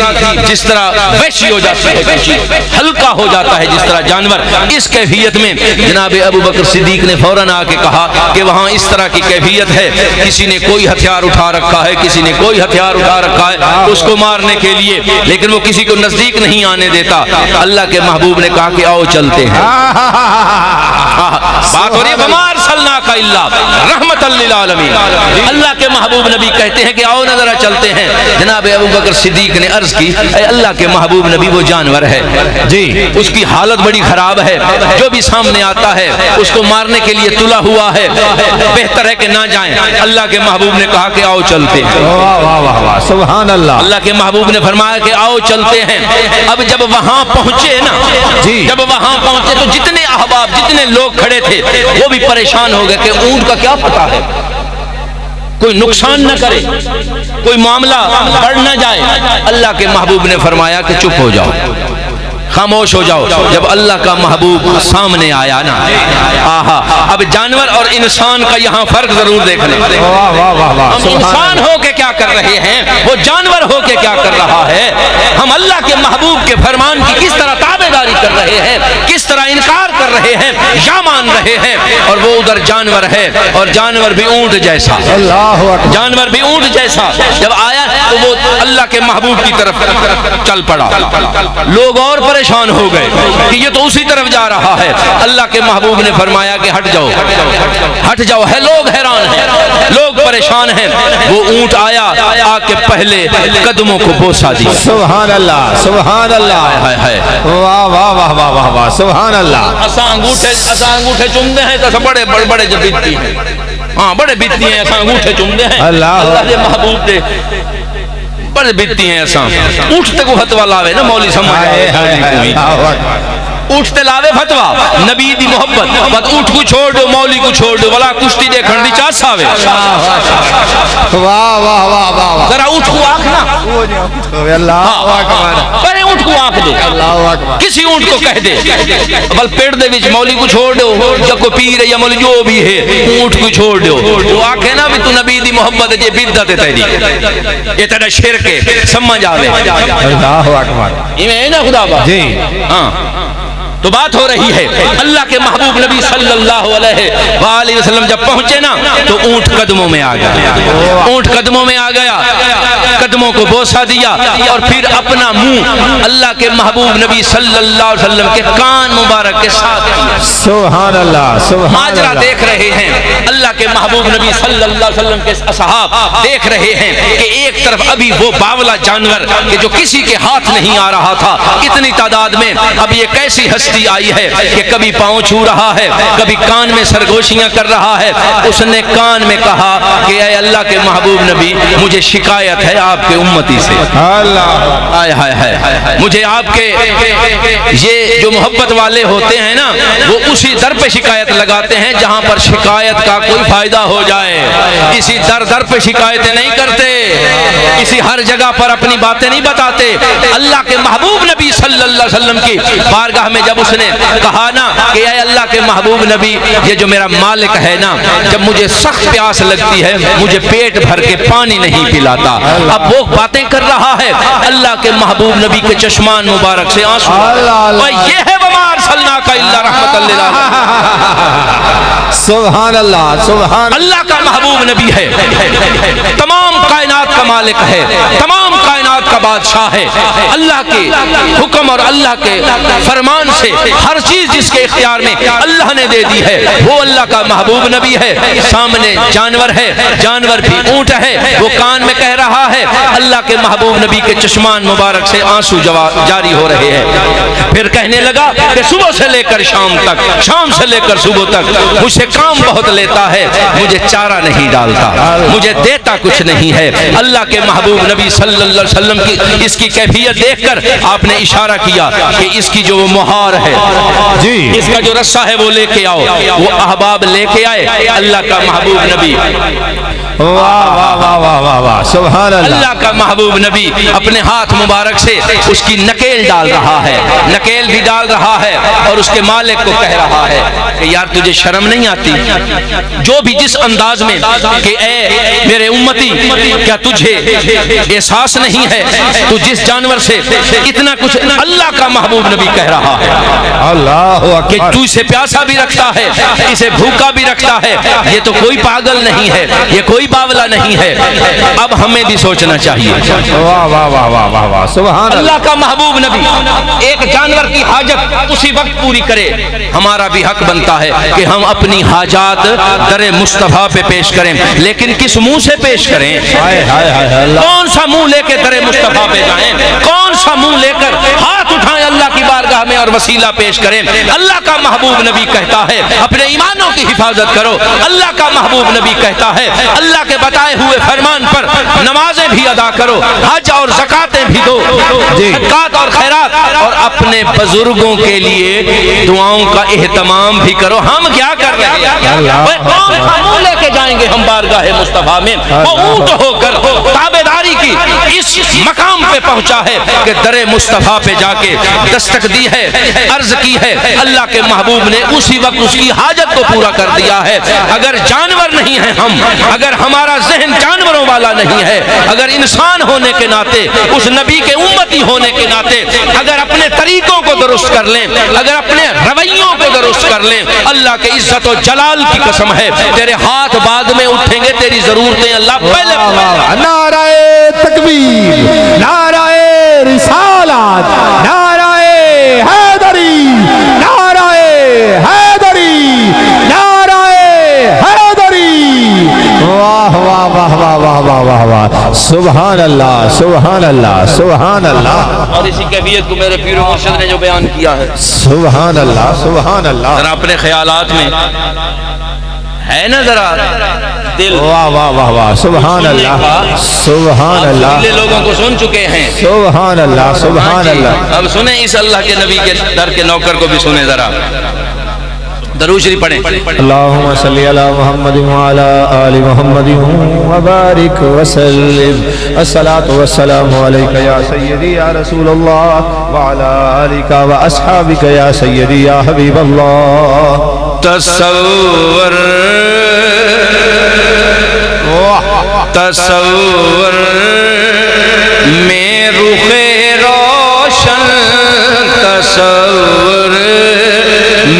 [SPEAKER 1] جس طرح وحشی ہو جاتا ہے، ہلکا ہو جاتا ہے جس طرح جانور، اس کیفیت میں جناب ابو بکر صدیق نے فوراً آ کے کہا کہ وہاں اس طرح کی کیفیت ہے، کسی نے کوئی ہتھیار اٹھا رکھا ہے، کسی نے کوئی ہتھیار اٹھا رکھا ہے اس کو مارنے کے لیے، لیکن وہ کسی کو نزدیک نہیں آنے دیتا۔ اللہ کے محبوب نے کہا کہ آؤ چلتے ہیں۔ بات ہو رہی ہے وَمَا أَرْسَلْنَاكَ إِلَّا رَحْمَةً لِلْعَالَمِينَ، اللہ کے محبوب نبی کہتے ہیں کہ آؤ نہ ذرا چلتے ہیں۔ جناب ابو بکر صدیق نے عرض کی، اے اللہ کے محبوب نبی وہ جانور ہے جی، اس کی حالت بڑی خراب ہے، جو بھی سامنے آتا ہے اس کو مارنے کے لیے تلا ہوا ہے، بہتر ہے کہ نہ جائیں۔ اللہ کے محبوب نے کہا کہ آؤ چلتے ہیں۔
[SPEAKER 3] سبحان اللہ،
[SPEAKER 1] اللہ کے محبوب نے فرمایا کہ آؤ چلتے ہیں۔ اب جب وہاں پہنچے نا، جب وہاں پہنچے تو جتنے احباب، جتنے لوگ کھڑے تھے وہ بھی پریشان ہو گئے کہ اونٹ کا کیا پتہ ہے، کوئی نقصان نہ کرے، کوئی معاملہ بڑھ نہ جائے۔ اللہ کے محبوب نے فرمایا کہ چپ ہو جاؤ، خاموش ہو جاؤ۔ جب اللہ کا محبوب سامنے آیا نا، آہا، اب جانور اور انسان کا یہاں فرق ضرور دیکھ لیں۔ ہم انسان ہو کے کیا کر رہے ہیں، وہ جانور ہو کے کیا کر رہا ہے۔ ہم اللہ کے محبوب کے فرمان کی کس طرح تابعداری کر رہے ہیں، کس طرح انکار کر رہے ہیں یا مان رہے ہیں، اور وہ ادھر جانور ہے، اور جانور بھی اونٹ جیسا، جانور بھی اونٹ جیسا۔ جب آیا تو وہ اللہ کے محبوب کی طرف چل پڑا، لوگ اور پریشان ہو گئے کہ یہ تو اسی طرف جا رہا ہے. اللہ کے محبوب نے فرمایا کہ ہٹ جاؤ ہٹ جاؤ. ہے لوگ حیران ہیں, لوگ پریشان ہیں. وہ اونٹ آیا, آ کے پہلے قدموں کو بوسا دیا.
[SPEAKER 3] سبحان اللہ سبحان اللہ. واہ واہ واہ واہ واہ واہ سبحان اللہ.
[SPEAKER 1] اساں انگوٹھے چومدے ہیں تو بڑے بڑے بڑے جو بیتی ہیں, ہاں بڑے بیتی ہیں, اساں انگوٹھے چومدے ہیں. اللہ کے محبوب دے بڑے بیتی ہیں. اساں اٹھتے کو فتوا لاوے نا مولوی سمجھ آئے, اٹھتے لاوے فتوا نبی دی محبت. بس اٹھ کو چھوڑ دو, مولوی کو چھوڑ دو, والا کشتی دیکھن دی چاس آوے.
[SPEAKER 3] واہ واہ واہ واہ.
[SPEAKER 1] ذرا اٹھ کو آنکھ نا,
[SPEAKER 3] اللہ اکبر.
[SPEAKER 1] پہلے اونٹ کو آنکھ دے, کسی اونٹ کو کہہ دے بل پیڑ دے وچ مولوی کو چھوڑ دو, جب کو پیر یا مولوی جو بھی ہے اونٹ کو چھوڑ دو. وہ آنکھے نا بھی تو نبی دی محبت ہے, بدعت ہے تیری, یہ تیرا شرک ہے, سمجھ آوے.
[SPEAKER 3] اللہ اکبر.
[SPEAKER 1] یہ نا خدا با
[SPEAKER 3] جی
[SPEAKER 1] ہاں. تو بات ہو رہی ہے اللہ کے محبوب نبی صلی اللہ علیہ وآلہ وسلم جب پہنچے نا تو اونٹ قدموں میں آ گیا. اونٹ قدموں میں آ گیا, قدموں کو بوسا دیا اور پھر اپنا منہ اللہ کے محبوب نبی صلی اللہ علیہ وسلم کے کان مبارک کے ساتھ کیا.
[SPEAKER 3] سبحان اللہ سبحان
[SPEAKER 1] ماجرا
[SPEAKER 3] اللہ.
[SPEAKER 1] دیکھ رہے ہیں اللہ کے محبوب نبی صلی اللہ علیہ وسلم کے اصحاب دیکھ رہے ہیں کہ ایک طرف ابھی وہ باولا جانور کہ جو کسی کے ہاتھ نہیں آ رہا تھا اتنی تعداد میں, اب یہ کیسی ہستی آئی ہے کہ کبھی پاؤں چھو رہا ہے, کبھی کان میں سرگوشیاں کر رہا ہے. اس نے کان میں کہا کہ اے اللہ کے محبوب نبی مجھے شکایت ہے آپ کے امتی سے.
[SPEAKER 3] اللہ
[SPEAKER 1] آئے ہائے ہائے, مجھے آپ کے یہ جو محبت والے ہوتے ہیں نا وہ اسی در پہ شکایت لگاتے ہیں جہاں پر شکایت کا کوئی فائدہ ہو جائے. اسی در پہ شکایتیں نہیں کرتے, اسی ہر جگہ پر اپنی باتیں نہیں بتاتے. اللہ کے محبوب نبی صلی اللہ علیہ وسلم کی بارگاہ میں جب اس نے کہا نا کہ اے اللہ کے محبوب نبی یہ جو میرا مالک ہے نا جب مجھے سخت پیاس لگتی ہے مجھے پیٹ بھر کے پانی نہیں پلاتا, اب وہ باتیں کر رہا ہے. اللہ کے محبوب نبی کے چشمان مبارک سے آنسو, یہ ہے وما ارسلناک الا رحمۃ للعالمین.
[SPEAKER 3] سبحان اللہ سبحان
[SPEAKER 1] اللہ کا محبوب نبی ہے, تمام کائنات کا مالک ہے, تمام کائنات کا بادشاہ ہے. اللہ کے حکم اور اللہ کے فرمان سے ہر چیز جس کے اختیار میں اللہ نے دے دی ہے وہ اللہ کا محبوب نبی ہے. سامنے جانور ہے, جانور بھی اونٹ ہے, وہ کان میں کہہ رہا ہے. اللہ کے محبوب نبی کے چشمان مبارک سے آنسو جاری ہو رہے ہیں. پھر کہنے لگا کہ صبح سے لے کر شام تک, شام سے لے کر صبح تک مجھ سے کام بہت لیتا ہے, مجھے چارہ نہیں ڈالتا, مجھے دیتا کچھ نہیں ہے. اللہ کے محبوب نبی صلی اللہ علیہ وسلم کی اس کی کیفیت دیکھ کر آپ نے اشارہ کیا کہ اس کی جو وہ مہار ہے
[SPEAKER 3] جی,
[SPEAKER 1] اس کا جو رسہ ہے وہ لے کے آؤ. وہ احباب لے کے آئے. اللہ کا محبوب نبی
[SPEAKER 3] واہ واہ واہ واہ واہ واہ سبحان اللہ.
[SPEAKER 1] اللہ کا محبوب نبی اپنے ہاتھ مبارک سے اس کی نکیل ڈال رہا ہے, نکیل بھی ڈال رہا ہے اور اس کے مالک کو کہہ رہا ہے کہ یار تجھے شرم نہیں آتی, جو بھی جس انداز میں کہ اے میرے امتی کیا تجھے احساس نہیں ہے تو جس جانور سے اتنا کچھ. اللہ کا محبوب نبی کہہ رہا ہے
[SPEAKER 3] اللہ
[SPEAKER 1] کہ
[SPEAKER 3] اکبر.
[SPEAKER 1] تو اسے پیاسا بھی رکھتا ہے, اسے بھوکا بھی رکھتا ہے. یہ تو کوئی پاگل نہیں ہے, یہ کوئی باولا نہیں ہے. اب ہمیں بھی سوچنا چاہیے.
[SPEAKER 3] واہ واہ واہ واہ واہ واہ سبحان اللہ.
[SPEAKER 1] اللہ کا محبوب نبی ایک جانور کی حاجت اسی وقت پوری کرے. ہمارا بھی حق بنتا ہے کہ ہم اپنی حاجات در مصطفیٰ پہ پیش کریں, لیکن کس منہ سے پیش کریں؟
[SPEAKER 3] ہائے ہائے ہائے اللہ.
[SPEAKER 1] کون سا منہ لے کے در مصطفیٰ پہ جائیں؟ کون سا منہ لے کر ہاتھ اٹھائیں اللہ کی بارگاہ میں اور وسیلہ پیش کریں؟ اللہ کا محبوب نبی کہتا ہے اپنے ایمانوں کی حفاظت کرو. اللہ کا محبوب نبی کہتا ہے اللہ کے بتائے ہوئے فرمان پر نمازیں بھی ادا کرو, حج اور زکاتیں بھی دو, زکات اور خیرات, اور اپنے بزرگوں کے لیے دعاؤں کا اہتمام بھی کرو. ہم کیا کر رہے ہیں؟ کون سا منہ لے کے جائیں گے ہم بارگاہ مصطفیٰ میں؟ وہ اونٹ ہو کر تابعداری کی اس مقام پہ پہنچا ہے کہ در مصطفیٰ پہ جا کے دستک دی ہے, عرض کی ہے. اللہ کے محبوب نے اسی وقت اس کی حاجت کو پورا کر دیا ہے. اگر جانور نہیں ہیں ہم, اگر ہمارا ذہن جانوروں والا نہیں ہے, اگر انسان ہونے کے ناطے, اس نبی کے امتی ہونے کے ناطے اگر اپنے طریقوں کو درست کر لیں, اگر اپنے رویوں کو درست کر لیں, اللہ کے عزت و جلال کی قسم ہے تیرے ہاتھ بعد میں اٹھیں گے, تیری ضرورتیں اللہ پہلے.
[SPEAKER 3] نعرہ تکبیر, نعرہ رسالت, نعرہ سبحان اللہ سبحان اللہ سبحان اللہ.
[SPEAKER 1] اور اسی کیفیت کو میرے پیر و مرشد نے جو بیان کیا ہے
[SPEAKER 3] سبحان اللہ سبحان اللہ.
[SPEAKER 1] ذرا اپنے خیالات میں ہے نا ذرا دل
[SPEAKER 3] واہ واہ واہ واہ سبحان اللہ سبحان اللہ.
[SPEAKER 1] پہلے لوگوں کو سن چکے ہیں.
[SPEAKER 3] سبحان اللہ سبحان اللہ.
[SPEAKER 1] اب سنیں اس اللہ کے نبی کے در کے نوکر کو بھی سنیں ذرا. درود شریف پڑھیں.
[SPEAKER 3] اللہم صلی علی محمد وعلی آل محمد وبارک وسلم. الصلاة والسلام علیکہ یا سیدی یا رسول اللہ وعلی آلکہ واصحابکہ یا سیدی یا حبیب اللہ.
[SPEAKER 1] تصور تصور میں رخ روشن تصور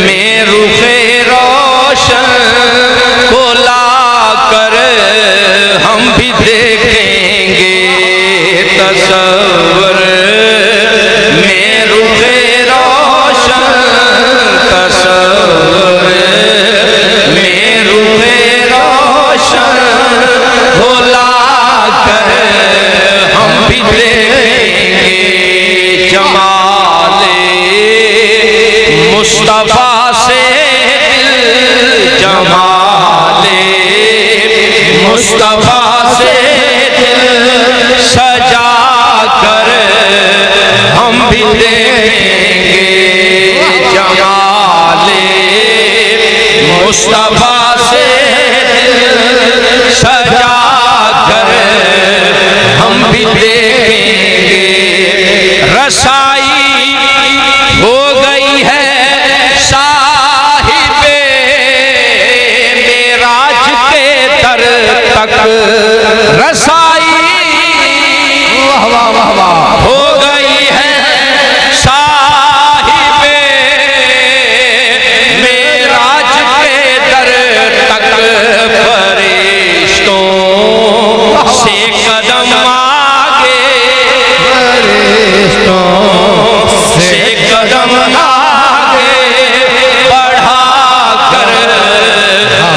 [SPEAKER 1] میں رخ روشن کو لا کر ہم بھی دیکھیں گے. تصور میں رخ روشن تصور میں رخ روشن کو لا کر ہم بھی دیکھیں گے. جمال مصطفیٰ سے دل جمال مصطفیٰ سے دل سجا کر ہم بھی دیکھیں گے. جمال مصطفیٰ سے دل سجا کر ہم بھی دیکھیں گے. رسائی ہو گئی ہے صاحب معراج کے در تک. رسائی ہو گئی ہے صاحب معراج کے در تک. فرشتوں سے قدم آگے فرشتوں سے قدم آگے بڑھا کر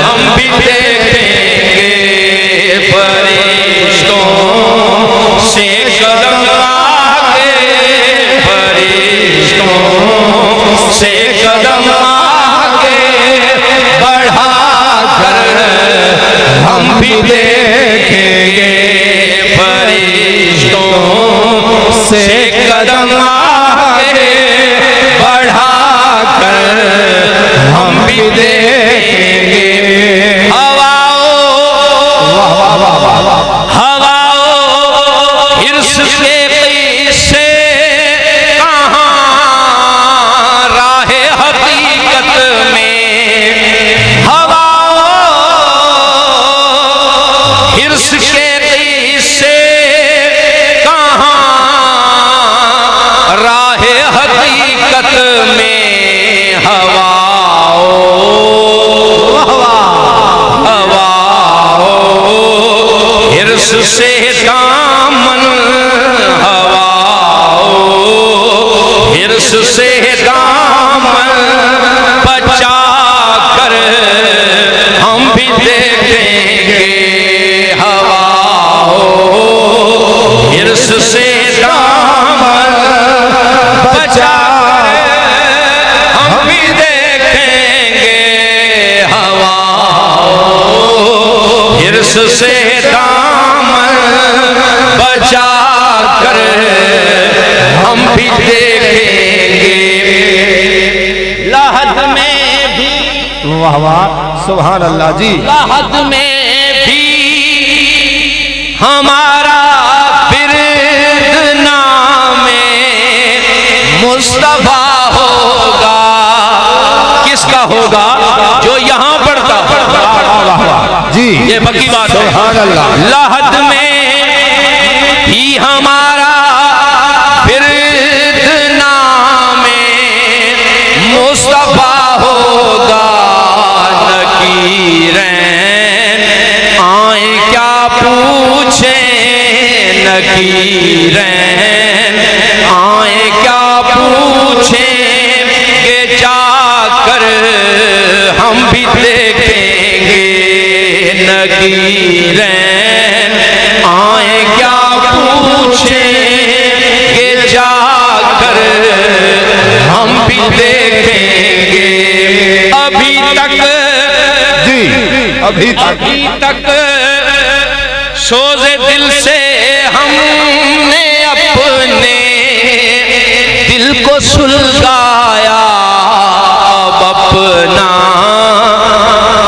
[SPEAKER 1] ہم بھی دیکھیں گے. فرشتوں سے قدم آگے فرشتوں سے قدم آگے بڑھا کر ہم بھی دیکھیں گے. فرشتوں سے قدم آگے بڑھا کر ہم بھی دیکھیں گے. حرص کے قصے کہاں راہ حقیقت میں. حرص کے قصے کہاں راہ حقیقت میں. حرص سے دامن حرص سے دامن بچا کر ہم بھی دیکھیں گے. حرص سے دامن بچا کر ہم بھی دیکھیں گے. حرص سے دامن بچا کر ہم بھی دیکھیں گے. لحد میں بھی
[SPEAKER 3] واہ واہ سبحان اللہ. جی
[SPEAKER 1] لحد میں بھی ہمارا ورد نام مصطفیٰ ہوگا. کس کا ہوگا؟ جو یہاں پڑھتا.
[SPEAKER 3] جی
[SPEAKER 1] یہ پکی بات ہے.
[SPEAKER 3] سبحان اللہ.
[SPEAKER 1] لحد میں ہی ہمارا ورد نام مصطفیٰ ہوگا. نکیرین آئیں کیا پوچھیں نکیرین آئیں کیا پوچھیں کہ جا کر ہم بھی دیکھیں گے. نکیرین آئیں کیا
[SPEAKER 3] ابھی
[SPEAKER 1] تک سوز دل سے ہم نے اپنے دل کو سلگایا، اب اپنا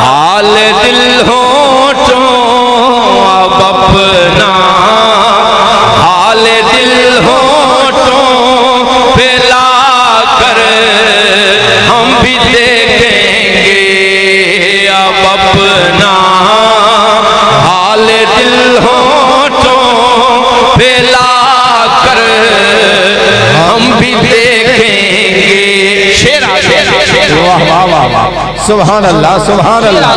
[SPEAKER 1] حال دل ہونٹوں، اب اپنا حال دل ہونٹوں پہ لا کر ہم بھی دیکھیں گے، اب اپنا حال دل ہونٹوں پہ لا کر ہم بھی دیکھیں گے۔ شعر
[SPEAKER 3] واہ واہ واہ واہ، سبحان اللہ سبحان اللہ،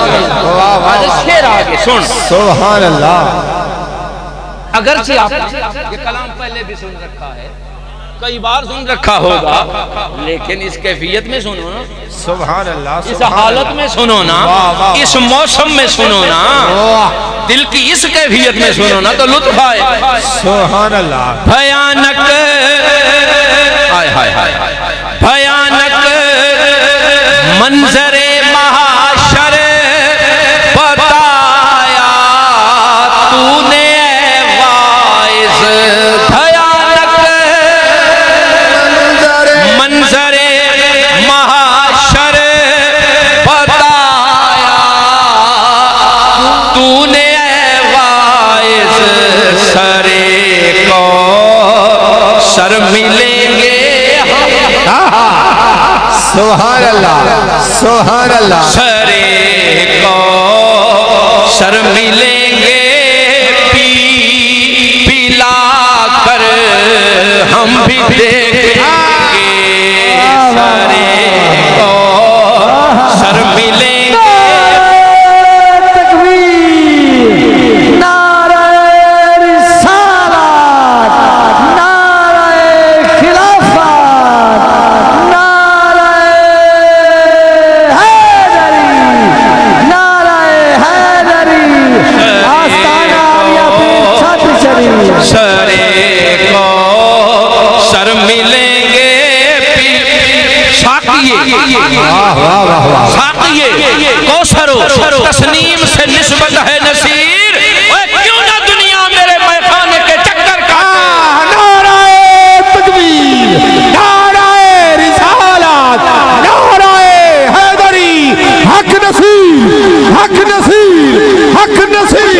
[SPEAKER 3] واہ واہ
[SPEAKER 1] شعر آگے سن۔
[SPEAKER 3] سبحان اللہ۔
[SPEAKER 1] اگرچہ آپ یہ کلام پہلے بھی سن رکھا ہے، کئی بار سن رکھا ہوگا، لیکن اس کیفیت میں سنو نا،
[SPEAKER 3] سبحان اللہ،
[SPEAKER 1] اس حالت میں سنو نا، اس موسم میں سنو نا، دل کی اس کیفیت میں سنو نا تو لطف آئے۔
[SPEAKER 3] سبحان اللہ۔
[SPEAKER 1] بھیانک ہائے ہائے ہائے بھیانک منظر محشر بتایا تو نے اے واعظ، بھیانک منظر محشر بتایا تو نے اے واعظ، سرے کو سر ملیں گے،
[SPEAKER 3] سبحان اللہ سبحان اللہ۔
[SPEAKER 1] سرے کو سر ملیں گے، پلا کر ہم بھی دیکھیں گے، سرے کو سر ملیں گے۔ سرے کو سر ملیں گے، ساقیے کوثرو تسنیم سے نسبت ہے نصیر، اے کیوں نہ دنیا میرے میخانے کے چکر کاٹے۔
[SPEAKER 3] نعرہ تکبیر، نعرہ رسالت، نعرہ حیدری، حق نصیر، حق نصیر، حق نصیر۔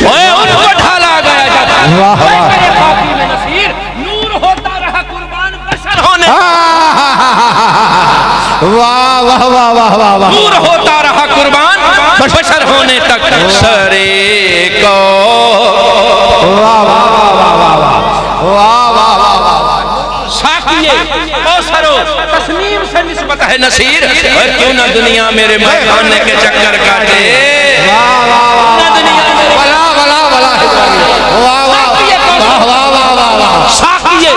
[SPEAKER 1] اوے ان کو ڈھالا گیا جاتا ہے،
[SPEAKER 3] واہ واہ
[SPEAKER 1] میرے باقی میں نصیر نور ہوتا رہا قربان بشر ہونے،
[SPEAKER 3] واہ واہ واہ واہ واہ واہ،
[SPEAKER 1] نور ہوتا رہا قربان بشر ہونے تک، سرے کو
[SPEAKER 3] واہ واہ واہ واہ واہ، واہ واہ واہ واہ،
[SPEAKER 1] ساقیے کوثرو تسنیم سے نسبت ہے نصیر، اور کیوں نہ دنیا میرے میخانے کے چکر کاٹے،
[SPEAKER 3] واہ واہ واہ،
[SPEAKER 1] نہ دنیا میرے
[SPEAKER 3] بلا بلا بلا، واہ واہ واہ واہ واہ واہ واہ،
[SPEAKER 1] ساقیے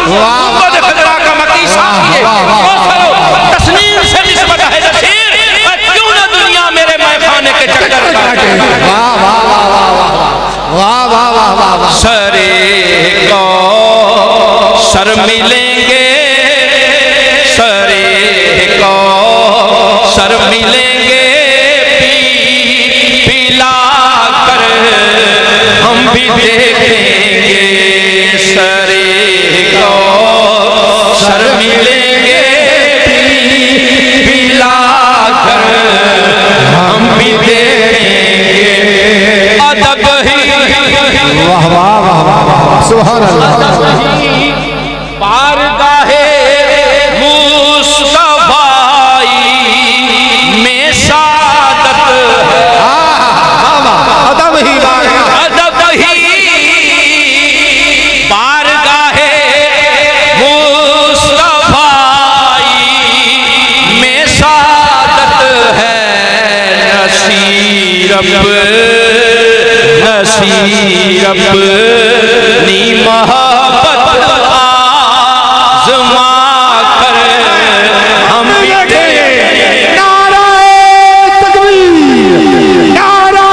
[SPEAKER 1] محمد خضرا کا مکی ساقیے کوثرو تسنیم سے نسبت ہے نصیر، اور کیوں نہ دنیا میرے میخانے کے چکر کاٹے،
[SPEAKER 3] واہ واہ واہ واہ واہ واہ واہ واہ واہ،
[SPEAKER 1] سرے کو سر ملیں گے، سرے کو سر ملیں گے، پلا کر ہم بھی دیکھیں گے، سرے کو سر ملیں گے، پلا کر ہم بھی دیکھیں گے، ادب ہی
[SPEAKER 3] واہ واہ واہ واہ واہ، سبحان اللہ۔
[SPEAKER 1] بارگاہ مصطفی میں سعادت،
[SPEAKER 3] ادب ہی
[SPEAKER 1] ادب ہی بارگاہ مصطفی میں سعادت ہے، نصیر اپنی محبت آزما کر ہم بھی
[SPEAKER 3] نعرہ تکبیر، نعرہ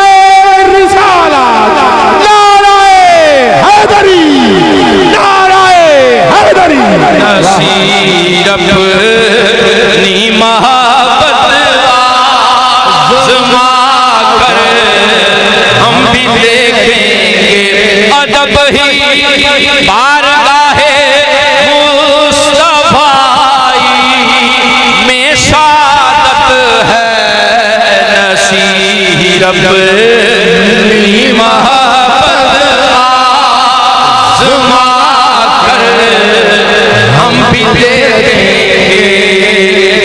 [SPEAKER 3] رسالت، نعرہ حیدری، نعرہ حیدری،
[SPEAKER 1] نصیر اپنی محبت آزما ادب ہی بارگاہ مصطفی میں سعادت ہے نصیب اپنی محبت آزما کر ہم بھی دیکھیں گے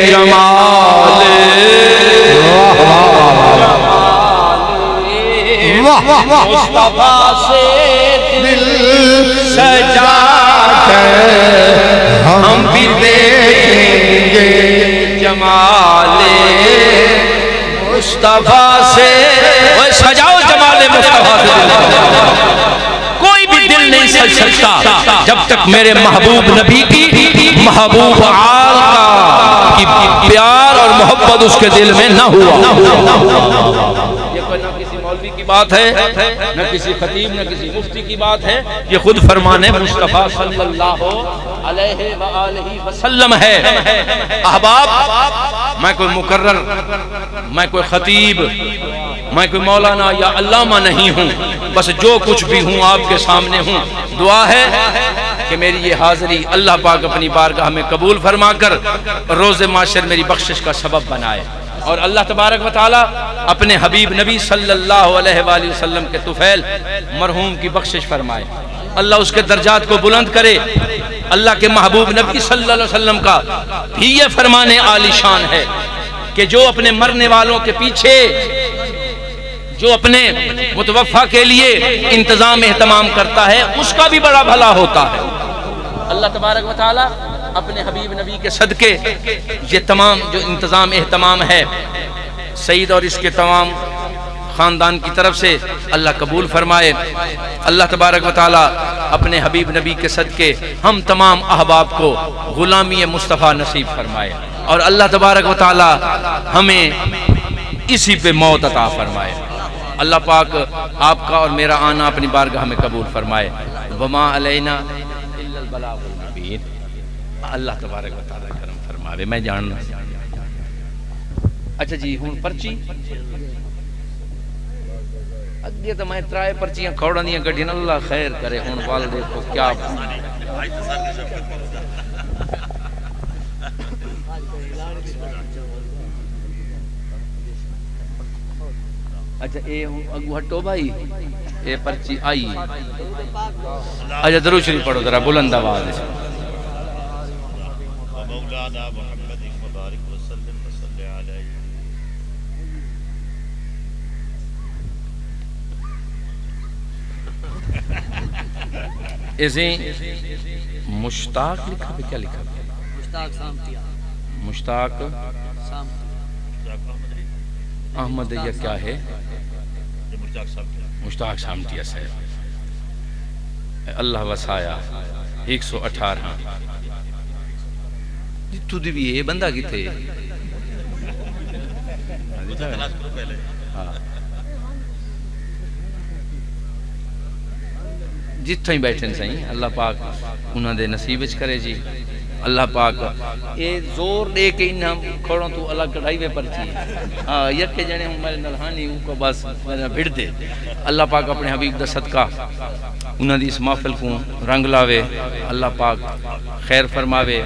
[SPEAKER 1] جمال مصطفیٰ سے دل سجا کر ہم بھی دیکھیں گے جمال مصطفیٰ سے سجاؤ جمال مصطفیٰ سے کوئی بھی دل نہیں سج سکتا جب تک میرے محبوب نبی کی محبوب آل کی پیار اور محبت اس کے دل میں نہ ہوا یہ کوئی نہ کسی مولوی کی بات ہے نہ کسی خطیب نہ کسی مفتی کی بات ہے یہ خود فرمان مصطفیٰ صلی اللہ علیہ وآلہ وسلم ہے احباب میں کوئی مقرر میں کوئی خطیب میں کوئی مولانا یا علامہ نہیں ہوں بس جو کچھ بھی ہوں آپ کے سامنے ہوں دعا ہے کہ میری یہ حاضری اللہ پاک اپنی بارگاہ میں قبول فرما کر روز معاشر میری بخشش کا سبب بنائے اور اللہ تبارک و تعالی اپنے حبیب نبی صلی اللہ علیہ وآلہ وسلم کے طفیل مرحوم کی بخشش فرمائے اللہ اس کے درجات کو بلند کرے اللہ کے محبوب نبی صلی اللہ علیہ وسلم کا بھی یہ فرمان عالی شان ہے کہ جو اپنے مرنے والوں کے پیچھے جو اپنے متوفا کے لیے انتظام اہتمام کرتا ہے اس کا بھی بڑا بھلا ہوتا ہے اللہ تبارک و تعالی اپنے حبیب نبی کے صدقے یہ تمام جو انتظام اہتمام ہے سعید اور اس کے تمام خاندان کی طرف سے اللہ قبول فرمائے اللہ تبارک و تعالی اپنے حبیب نبی کے صدقے ہم تمام احباب کو غلامی مصطفیٰ نصیب فرمائے اور اللہ تبارک و تعالی ہمیں اسی پہ موت عطا فرمائے اللہ پاک آپ کا اور میرا آنا اپنی بارگاہ میں قبول فرمائے وما علینا الا البلاغ المبین اللہ تبارک و تعالی کرم فرمائے میں جاننا اچھا جی ہوں پرچی اگے تو میں ترائے پرچیاں کھوڑا دیاں گڈیاں اللہ خیر کرے ہوں وال دیکھو کیا اچھا اے اگو ہٹو بھائی اے پرچی آئی اچھا درود شریف پڑھو ذرا بلند آواز سے مولانا محمد مبارک وسلم وصلی علیہ اسے مشتاق لکھا بھی کیا لکھا بھی مشتاق احمد یا کیا ہے مشتاق سامتیہ صاحب اللہ وسایا 118 تو دی بھی یہ بندہ کی تھے جتھا ہی بیٹھے سائیں اللہ پاک انہاں دے نصیب وچ کرے جی اللہ پاک اے زور دے کے انہاں کھوڑوں تو اللہ کڑھائی میں پرچی ہاں یکے جنے ہوں میرے نلہانی ان کو بس بھڑ دے اللہ پاک اپنے حبیب دا صدقہ انہاں دی اس محفل کو رنگ لاوے اللہ پاک خیر فرماوے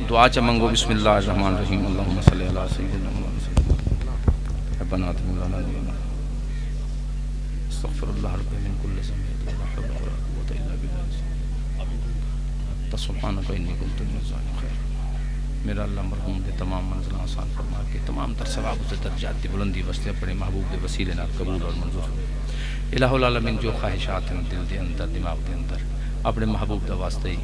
[SPEAKER 1] دعا چا منگو بسم اللہ الرحمن الرحیم اللہم صلی اللہ سیدنا محمد ربنا آتنا لنا استغفر اللہ رب من کل سمیت ولا حول ولا قوة الا بالله سبحانک انی کنت من الظالمین خیر میرا اللہ مرحوم دے تمام منزلیں آسان فرما کے تمام تر ثواب سے درجات دی بلندی واسطے اپنے محبوب دے وسیلے نال قبول اور منظور الہ العالمین جو خواہشات ہیں دل دے اندر دماغ دے اندر اپنے محبوب دے واسطے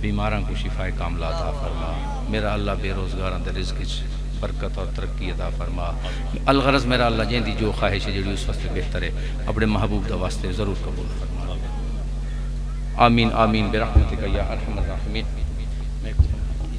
[SPEAKER 1] بیماراں کو شفا کاملہ عطا فرما میرا اللہ بے روزگاراں دے رزق وچ برکت اور ترقی عطا فرما الغرض میرا اللہ جیندی جو خواہش ہے جڑی اس واسطے بہتر ہے اپنے محبوب دے واسطے ضرور قبول فرما آمین آمین برحمتک یا ارحم الراحمین